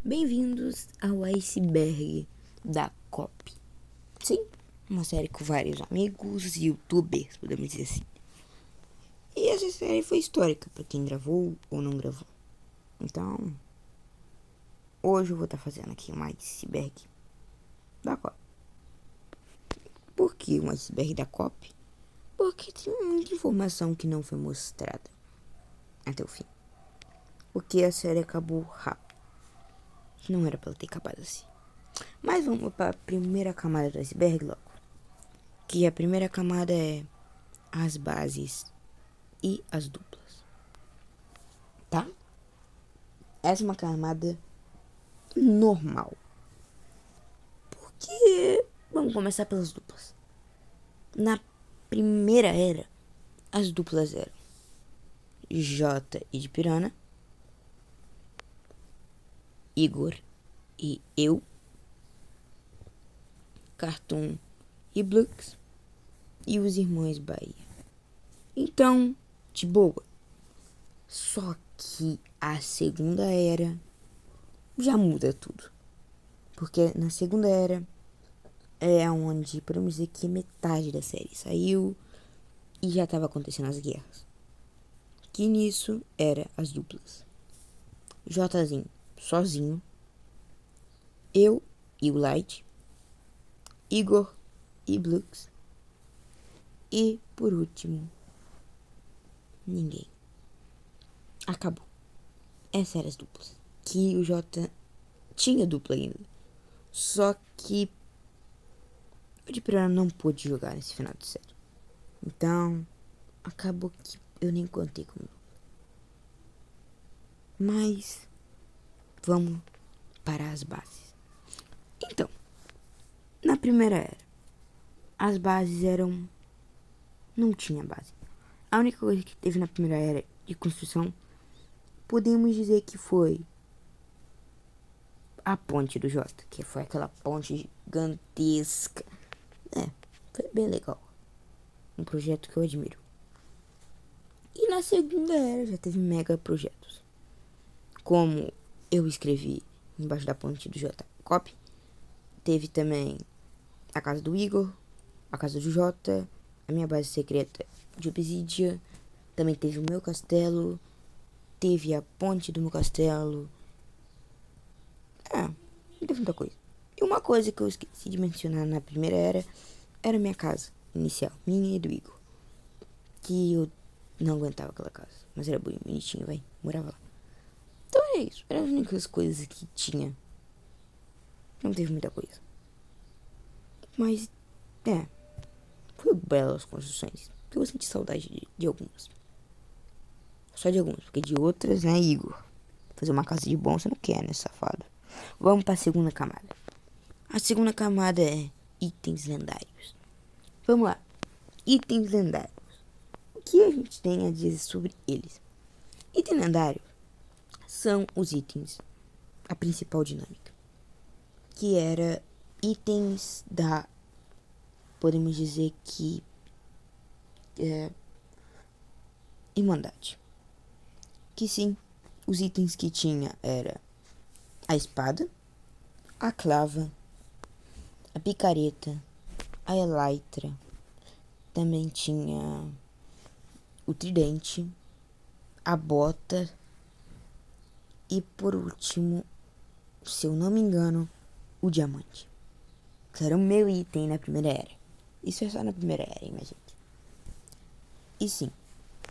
Bem-vindos ao Iceberg da COP. Sim, uma série com vários amigos e youtubers, podemos dizer assim. E essa série foi histórica para quem gravou ou não gravou. Então, hoje eu vou estar fazendo aqui um iceberg da COP. Por que um iceberg da COP? Porque tem muita informação que não foi mostrada até o fim. Porque a série acabou rápido. Não era para ela ter acabado assim. Mas vamos para a primeira camada do iceberg logo. Que a primeira camada é as bases e as duplas. Tá? Essa é uma camada normal. Porque vamos começar pelas duplas. Na primeira era, as duplas eram Jota e de Pirana, Igor e eu, Cartoon e Blux e os irmãos Bahia. Então, de boa. Só que a segunda era já muda tudo. Porque na segunda era é onde podemos dizer que metade da série saiu e já estava acontecendo as guerras. Que nisso era as duplas. Jotazinho sozinho, eu e o Light, Igor e Blux e por último ninguém. Acabou. Essas eram as duplas. Que o Jota tinha dupla ainda. Só que o de Pirana não pôde jogar nesse final de série. Então, acabou que eu nem contei como. Mas, vamos para as bases. Então, na primeira era, as bases eram... Não tinha base. A única coisa que teve na primeira era de construção, podemos dizer que foi a ponte do Jota, que foi aquela ponte gigantesca. Foi bem legal. Um projeto que eu admiro. E na segunda era já teve mega projetos. Como eu escrevi embaixo da ponte do Jota Cop. Teve também a casa do Igor, a casa do Jota, a minha base secreta de Obsidia. Também teve o meu castelo. Teve a ponte do meu castelo. Não teve muita coisa. E uma coisa que eu esqueci de mencionar na primeira era a minha casa inicial, minha e do Igor. Que eu não aguentava aquela casa. Mas era bonitinho, velho. Morava lá. Então é isso. Eram as únicas coisas que tinha. Não teve muita coisa. Mas, foi belas construções. Eu senti saudade de algumas. Só de algumas, porque de outras, né, Igor? Fazer uma casa de bom você não quer, né, safado? Vamos pra segunda camada. A segunda camada é itens lendários. Vamos lá. Itens lendários. O que a gente tem a dizer sobre eles? Item lendário são os itens, a principal dinâmica. Que era itens da... Podemos dizer que... Irmandade. Que sim, os itens que tinha era a espada, a clava, a picareta, a elytra, também tinha o tridente, a bota e por último, se eu não me engano, o diamante. Que era o meu item na primeira era. Isso é só na primeira era, hein, minha gente. E sim,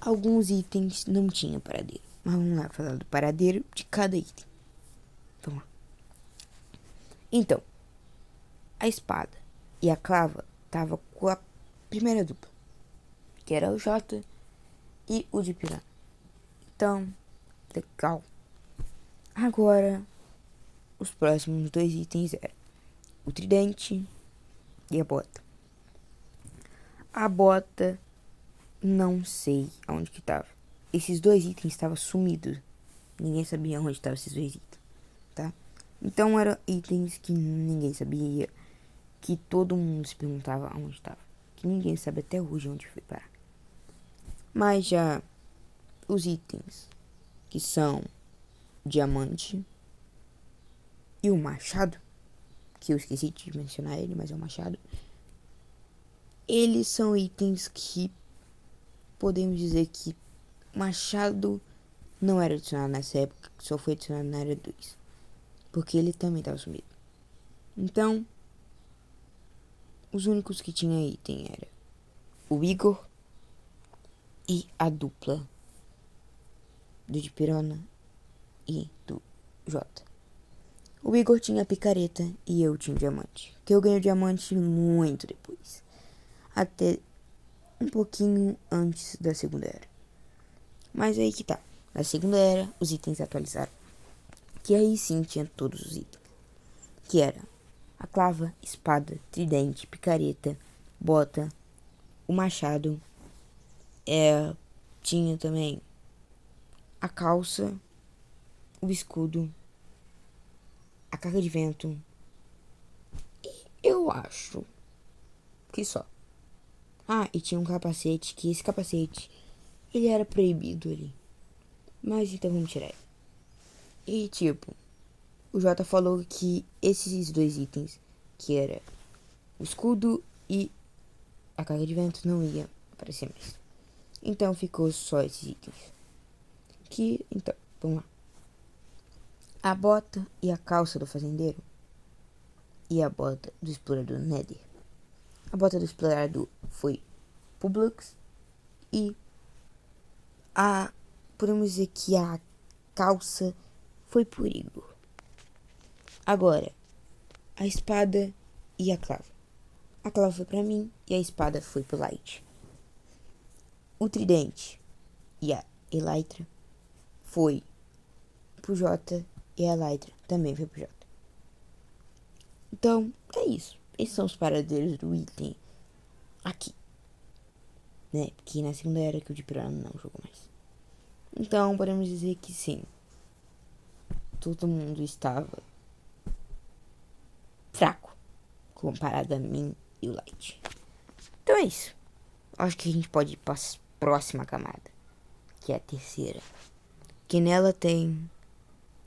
alguns itens não tinham paradeiro. Mas vamos lá falar do paradeiro de cada item. Vamos lá. Então, a espada e a clava tava com a primeira dupla, que era o Jota e o de Pirana. Então, legal. Agora, os próximos dois itens eram o tridente e a bota. A bota, não sei aonde que tava. Esses dois itens estavam sumidos. Ninguém sabia onde estavam esses dois itens, tá? Então eram itens que ninguém sabia, que todo mundo se perguntava onde estava, que ninguém sabe até hoje onde foi parar. Mas já os itens que são diamante, e o machado, que eu esqueci de mencionar ele, mas é o machado. Eles são itens que podemos dizer que machado não era adicionado nessa época, só foi adicionado na era 2, porque ele também estava sumido. Então, os únicos que tinha item era o Igor e a dupla do Dipirona e do Jota. O Igor tinha a picareta e eu tinha o diamante, que eu ganhei o diamante muito depois, até um pouquinho antes da segunda era. Mas aí que tá, na segunda era os itens atualizaram, que aí sim tinha todos os itens, que era a clava, espada, tridente, picareta, bota, o machado, tinha também a calça, o escudo, a carga de vento, e eu acho que só. E tinha um capacete, que esse capacete, ele era proibido ali, mas então vamos tirar ele. E tipo, o Jota falou que esses dois itens, que era o escudo e a carga de vento, não ia aparecer mais. Então ficou só esses itens. Então, vamos lá. A bota e a calça do fazendeiro e a bota do explorador Nether. A bota do explorador foi Publix e podemos dizer que a calça foi por Igor. Agora, a espada e a clava. A clava foi pra mim e a espada foi pro Light. O tridente e a elytra foi pro Jota e a elytra também foi pro Jota. Então, é isso. Esses são os paradeiros do item aqui, né? Porque na segunda era que o Dipirona não jogou mais. Então, podemos dizer que sim, todo mundo estava fraco comparado a mim e o Light. Então é isso. Acho que a gente pode ir para a próxima camada, que é a terceira, que nela tem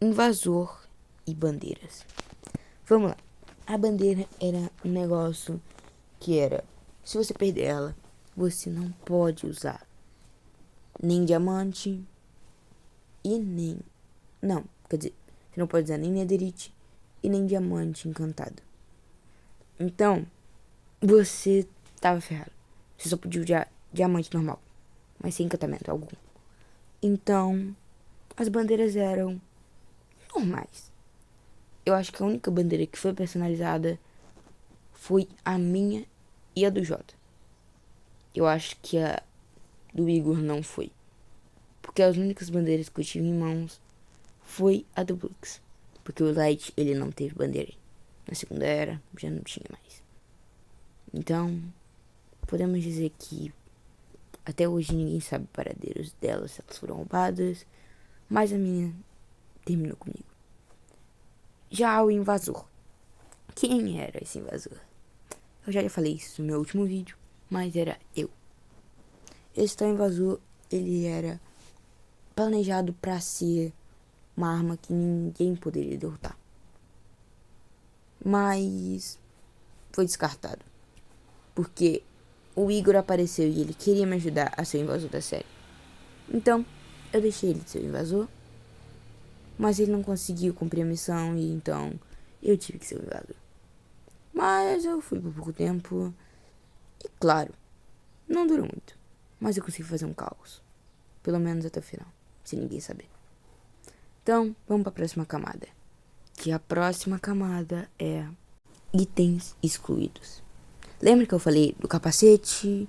invasor e bandeiras. Vamos lá. A bandeira era um negócio que era, se você perder ela, você não pode usar nem diamante e nem... Não, quer dizer, você não pode usar nem netherite e nem diamante encantado. Então, você tava ferrado. Você só podia usar diamante normal, mas sem encantamento algum. Então, as bandeiras eram normais. Eu acho que a única bandeira que foi personalizada foi a minha e a do Jota. Eu acho que a do Igor não foi, porque as únicas bandeiras que eu tive em mãos foi a do Blux, porque o Light, ele não teve bandeira. Na segunda era, já não tinha mais. Então, podemos dizer que até hoje ninguém sabe o paradeiro delas, se elas foram roubadas, mas a minha terminou comigo. Já o invasor. Quem era esse invasor? Eu já falei isso no meu último vídeo, mas era eu. Esse tal invasor, ele era planejado para ser uma arma que ninguém poderia derrotar, mas foi descartado, porque o Igor apareceu e ele queria me ajudar a ser o invasor da série. Então, eu deixei ele ser o invasor, mas ele não conseguiu cumprir a missão e então eu tive que ser o invasor. Mas eu fui por pouco tempo e, claro, não durou muito, mas eu consegui fazer um caos, pelo menos até o final, sem ninguém saber. Então, vamos para a próxima camada, que a próxima camada é itens excluídos. Lembra que eu falei do capacete,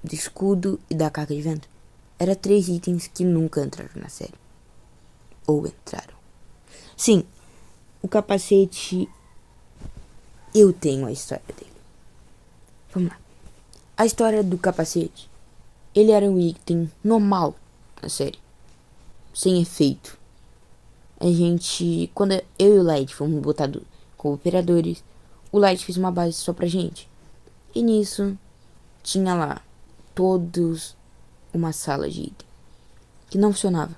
do escudo e da carga de vento? Eram 3 itens que nunca entraram na série. Ou entraram. Sim, o capacete, eu tenho a história dele. Vamos lá. A história do capacete, ele era um item normal na série, sem efeito. A gente, quando eu e o Light fomos botados como operadores, o Light fez uma base só pra gente. E nisso, tinha lá todos uma sala de item que não funcionava.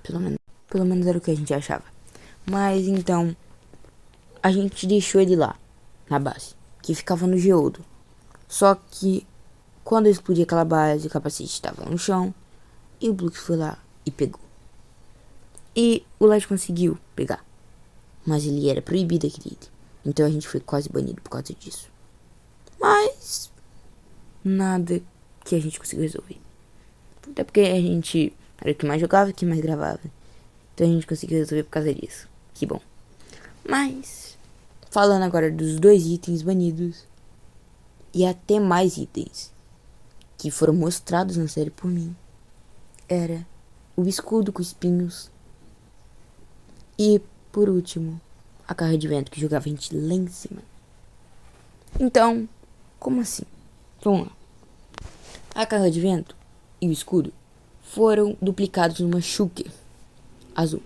Pelo menos era o que a gente achava. Mas então, a gente deixou ele lá, na base, que ficava no geodo. Só que, quando eu explodi aquela base, o capacete estava no chão, e o Blux foi lá e pegou. E o Light conseguiu pegar, mas ele era proibido aquele item. Então a gente foi quase banido por causa disso. Mas, nada que a gente conseguiu resolver. Até porque a gente era o que mais jogava e o que mais gravava. Então a gente conseguiu resolver por causa disso. Que bom. Mas, falando agora dos 2 itens banidos. E até mais itens que foram mostrados na série por mim. Era o escudo com espinhos. E, por último, a carga de vento que jogava a gente lá em cima. Então, como assim? Vamos lá. A carga de vento e o escudo foram duplicados numa Shulker azul,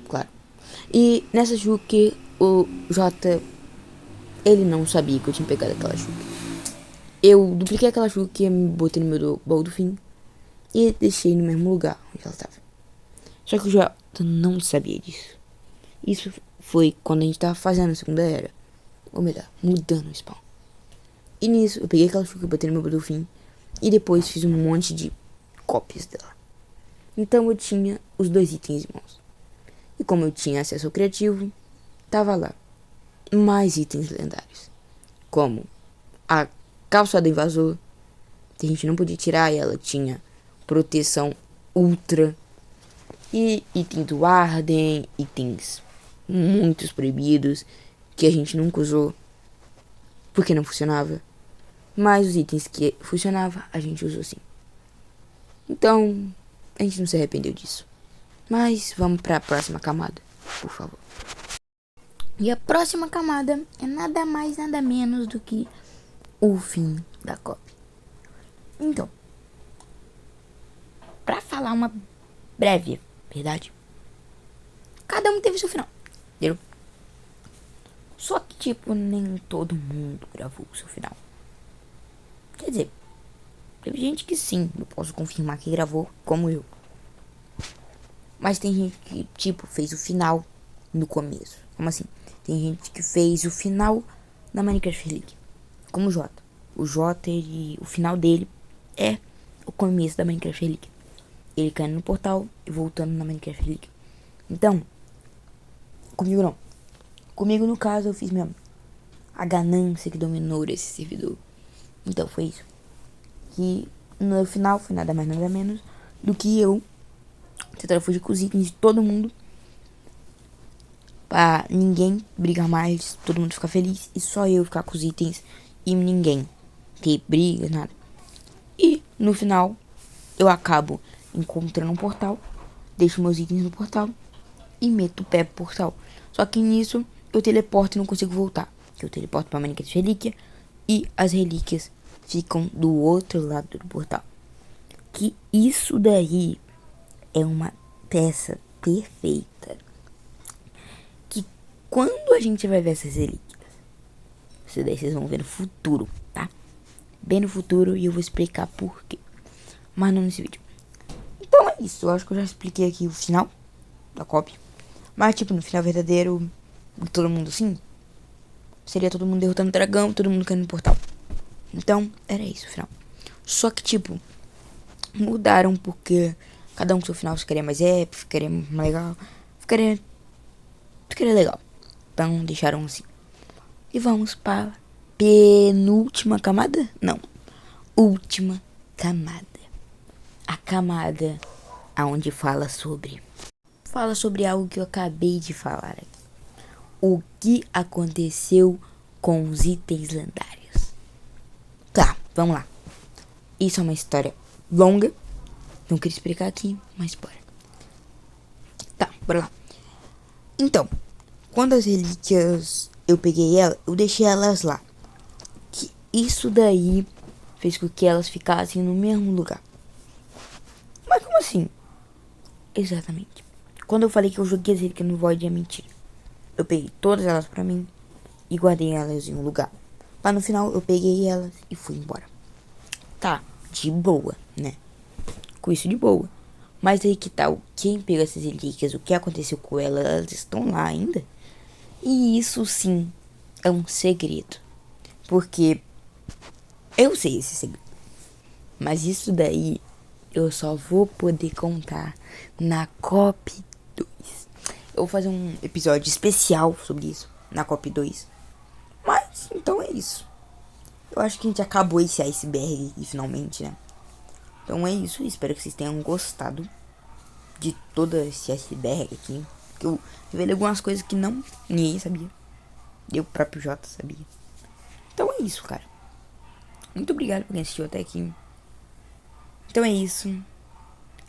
claro. E nessa Shulker, o Jota, ele não sabia que eu tinha pegado aquela Shulker. Eu dupliquei aquela Shulker, botei no meu baú do fim e deixei no mesmo lugar onde ela estava. Só que o Jota não sabia disso. Isso foi quando a gente tava fazendo a segunda era. Ou melhor, mudando o spawn. E nisso, eu peguei aquela Shulker, botei no meu baú do fim e depois fiz um monte de cópias dela. Então eu tinha os 2 itens em mãos. E como eu tinha acesso ao criativo, tava lá mais itens lendários. Como a calça do invasor, que a gente não podia tirar e ela tinha proteção ultra. E itens do Arden, itens muitos proibidos, que a gente nunca usou, porque não funcionava. Mas os itens que funcionava, a gente usou sim. Então, a gente não se arrependeu disso. Mas vamos para a próxima camada, por favor. E a próxima camada é nada mais, nada menos do que o fim da cópia. Então, para falar uma breve verdade, cada um teve seu final, entendeu? Só que, tipo, nem todo mundo gravou o seu final. Quer dizer, teve gente que sim, eu posso confirmar que gravou, como eu. Mas tem gente que, tipo, fez o final no começo. Como assim? Tem gente que fez o final na Minecraft Relíquia. Como o Jota. O Jota, o final dele é o começo da Minecraft Relíquia. Ele caindo no portal e voltando na Minecraft Relíquia. Então, comigo não. Comigo, no caso, eu fiz mesmo a ganância que dominou esse servidor. Então, foi isso. Que no final foi nada mais, nada menos do que eu tentando fugir com os itens de todo mundo. Pra ninguém brigar mais, todo mundo ficar feliz. E só eu ficar com os itens e ninguém ter briga, nada. E no final, eu acabo encontrando um portal. Deixo meus itens no portal e meto o pé pro portal. Só que nisso, eu teleporto e não consigo voltar. Eu teleporto pra Minecraft Relíquia e as relíquias ficam do outro lado do portal. Que isso daí é uma peça perfeita. Que quando a gente vai ver essas relíquias, isso daí vocês vão ver no futuro, tá? Bem no futuro, e eu vou explicar por quê. Mas não nesse vídeo. Então é isso, eu acho que eu já expliquei aqui o final da cópia. Mas tipo, no final verdadeiro, todo mundo assim, seria todo mundo derrotando o dragão, todo mundo caindo no portal. Então, era isso o final. Só que tipo, mudaram porque cada um com seu final ficaria mais épico, ficaria mais legal, ficaria legal. Então deixaram assim. E vamos para penúltima camada? Não, última camada. A camada aonde fala sobre algo que eu acabei de falar aqui. O que aconteceu com os itens lendários? Tá, vamos lá. Isso é uma história longa. Não queria explicar aqui, mas bora. Tá, bora lá. Então, quando as relíquias eu peguei ela, eu deixei elas lá. Que isso daí fez com que elas ficassem no mesmo lugar. Mas como assim? Exatamente. Quando eu falei que eu joguei as relíquias no Void, é mentira. Eu peguei todas elas pra mim e guardei elas em um lugar. Mas no final eu peguei elas e fui embora. Tá, de boa, né? Com isso de boa. Mas aí que tal, quem pegou essas relíquias, o que aconteceu com elas, elas estão lá ainda? E isso sim é um segredo. Porque eu sei esse segredo. Mas isso daí eu só vou poder contar na COP 2. Eu vou fazer um episódio especial sobre isso na COP 2. Mas então é isso. Eu acho que a gente acabou esse iceberg finalmente, né? Então é isso. Espero que vocês tenham gostado de todo esse iceberg aqui. Que eu revelei algumas coisas que não ninguém sabia. Eu próprio Jota sabia. Então é isso, cara. Muito obrigado por quem assistiu até aqui. Então é isso.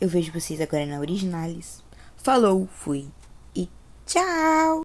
Eu vejo vocês agora na Originalis. Falou, fui e tchau!